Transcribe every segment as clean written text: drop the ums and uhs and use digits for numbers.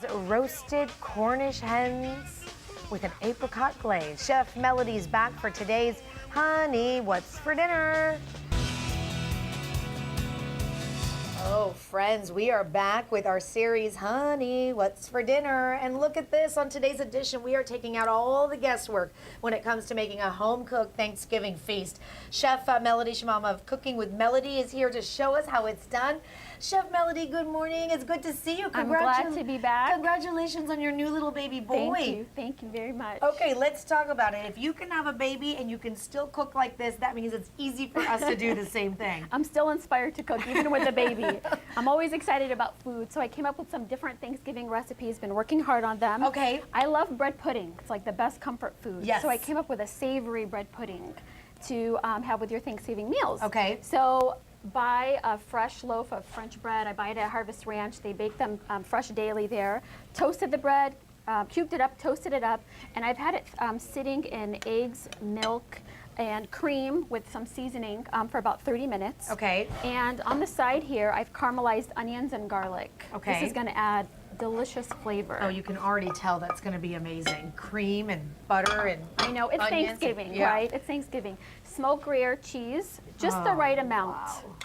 Roasted Cornish hens with an apricot glaze. Chef Melody's back for today's Honey, What's for Dinner? Oh, friends, we are back with our series, Honey, What's for Dinner? And look at this. On today's edition, we are taking out all the guesswork when it comes to making a home-cooked Thanksgiving feast. Chef Melody Shamama of Cooking with Melody is here to show us how it's done. Chef Melody, good morning. It's good to see you. I'm glad to be back. Congratulations on your new little baby boy. Thank you. Thank you very much. Okay, let's talk about it. If you can have a baby and you can still cook like this, that means it's easy for us to do the same thing. I'm still inspired to cook, even with a baby. I'm always excited about food, so I came up with some different Thanksgiving recipes, been working hard on them. Okay. I love bread pudding. It's like the best comfort food. Yes. So I came up with a savory bread pudding to have with your Thanksgiving meals. Okay. So buy a fresh loaf of French bread. I buy it at Harvest Ranch. They bake them fresh daily there. Toasted the bread, cubed it up, toasted it up, and I've had it sitting in eggs, milk, and cream with some seasoning for about 30 minutes. Okay. And on the side here, I've caramelized onions and garlic. Okay. This is going to add delicious flavor. Oh, you can already tell that's going to be amazing. Cream and butter and I know, it's onions Thanksgiving, yeah. right? It's Thanksgiving. Smoked Gruyere cheese, just the right amount. Wow.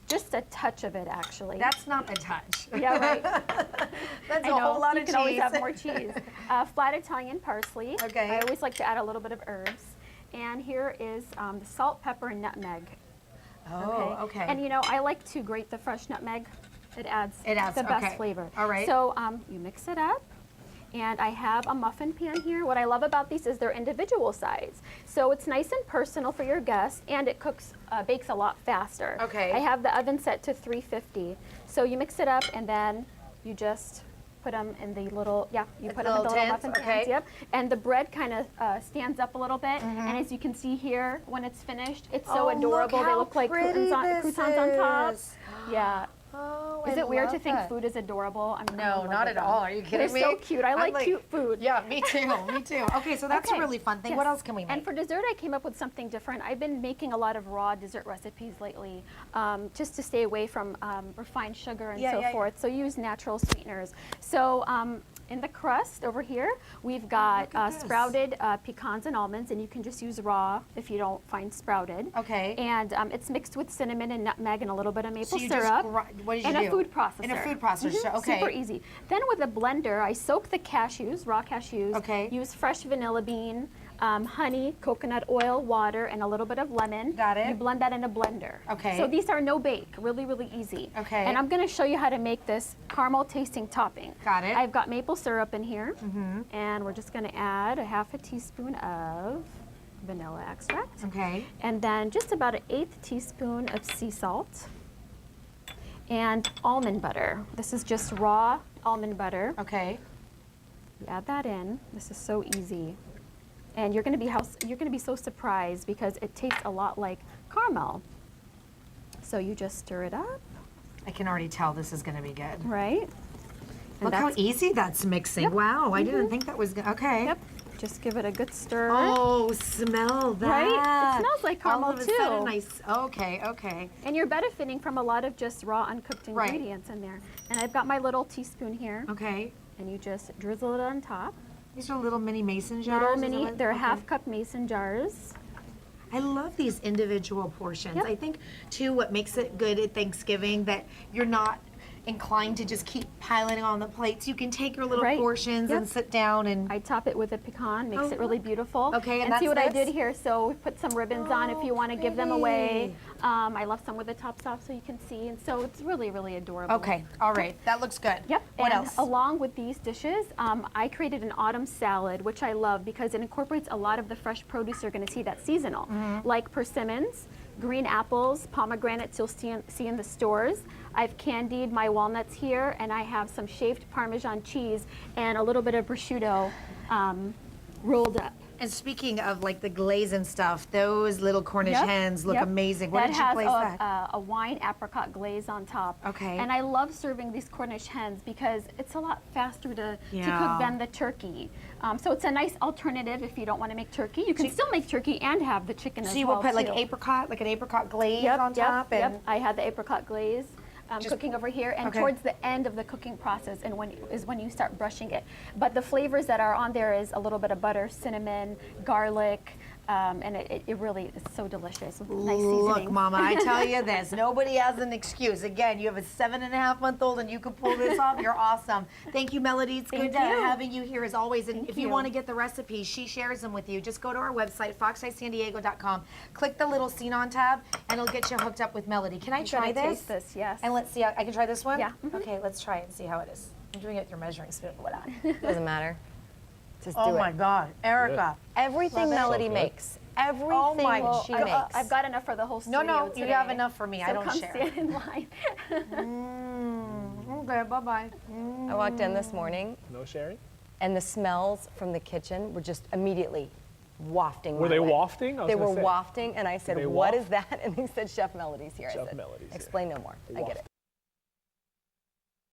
Just a touch of it, actually. That's not a touch. Yeah, right. That's I a know, whole lot you of can cheese. always have more cheese. Flat Italian parsley. Okay. I always like to add a little bit of herbs. And here is the salt, pepper, and nutmeg. Oh, okay. And you know, I like to grate the fresh nutmeg. It adds the okay. best flavor. All right. So you mix it up. And I have a muffin pan here. What I love about these is they're individual size. So it's nice and personal for your guests, and it bakes a lot faster. Okay. I have the oven set to 350. So you mix it up, and then you just put them in the little, you put them in the little muffin pans, yep. And the bread kind of stands up a little bit, and as you can see here, when it's finished, it's so adorable. They look like croutons on top. Yeah. Oh, is it weird to think food is adorable? No, not at all. Are you kidding me? They're so cute. I like cute food. Yeah, me too. Me too. Okay, so that's a really fun thing. Yes. What else can we make? And for dessert, I came up with something different. I've been making a lot of raw dessert recipes lately, just to stay away from refined sugar and so forth. So use natural sweeteners. So in the crust over here, we've got sprouted pecans and almonds, and you can just use raw if you don't find sprouted. Okay. And it's mixed with cinnamon and nutmeg and a little bit of maple syrup. What did you do? And a food processor. In a food processor, okay. Super easy. Then with a blender, I soak the cashews, raw cashews. Okay. Use fresh vanilla bean, honey, coconut oil, water, and a little bit of lemon. Got it. You blend that in a blender. Okay. So these are no bake, really, really easy. Okay. And I'm going to show you how to make this caramel tasting topping. Got it. I've got maple syrup in here, and we're just going to add a half a teaspoon of vanilla extract. Okay. And then just about an 1/8 teaspoon of sea salt. And almond butter. This is just raw almond butter. Okay. You add that in. This is so easy. And you're going to be so surprised because it tastes a lot like caramel. So you just stir it up. I can already tell this is going to be good. Right? And Look how easy that's mixing. Yep. Wow, I didn't think that was good. Okay. Yep. Just give it a good stir. Oh, smell that. Right? It smells like caramel All of a too. sudden okay. And you're benefiting from a lot of just raw uncooked ingredients in there. And I've got my little teaspoon here. Okay. And you just drizzle it on top. These are little mini mason jars? Little mini, they're half-cup mason jars. I love these individual portions. Yep. I think, too, what makes it good at Thanksgiving that you're not inclined to just keep piling on the plates. You can take your little portions and sit down and... I top it with a pecan, makes it really beautiful. Okay, and see what I did here. So we put some ribbons on if you want to give them away. I left some with the tops off so you can see. And so it's really, really adorable. Okay, all right. That looks good. Yep. What and else? Along with these dishes, I created an autumn salad, which I love because it incorporates a lot of the fresh produce you're going to see that's seasonal, like persimmons, green apples, pomegranates you'll see in the stores. I've candied my walnuts here, and I have some shaved Parmesan cheese and a little bit of prosciutto rolled up. And speaking of like the glaze and stuff, those little Cornish hens look amazing. Where did you place that? That has a wine apricot glaze on top. Okay. And I love serving these Cornish hens because it's a lot faster to cook than the turkey. So it's a nice alternative if you don't want to make turkey. You can still make turkey and have the chicken as well. So you will put like an apricot glaze on top? Yep. I had the apricot glaze. cooking over here, and Okay. towards the end of the cooking process and when you start brushing it. But the flavors that are on there is a little bit of butter, cinnamon, garlic, and it really is so delicious. With nice seasoning. Look, Mama, I tell you this, nobody has an excuse. Again, you have a 7.5-month-old and you can pull this off. You're awesome. Thank you, Melody. It's good having you here as always. And if you want to get the recipes, she shares them with you. Just go to our website, foxeyesandiego.com. Click the little Scene On tab, and it'll get you hooked up with Melody. Can I try this? Taste this, yes. And let's see. I can try this one? Yeah. Okay, let's try it and see how it is. I'm doing it with your measuring spoon. What on? Doesn't matter. Just do Oh it. my God, Erica. Everything Love it. Melody So good. makes. Everything my she God. makes. I've got enough for the whole studio No, you today. have enough for me. So I don't come share. stand in line. Okay, bye-bye. I walked in this morning, No sharing? and the smells from the kitchen were just immediately wafting Were my they way. wafting? I was They gonna were say. wafting, and I said, They "What waft? is that?" And he said, "Chef Melody's here." I Chef said, Melody's here. "Explain no more. I get it."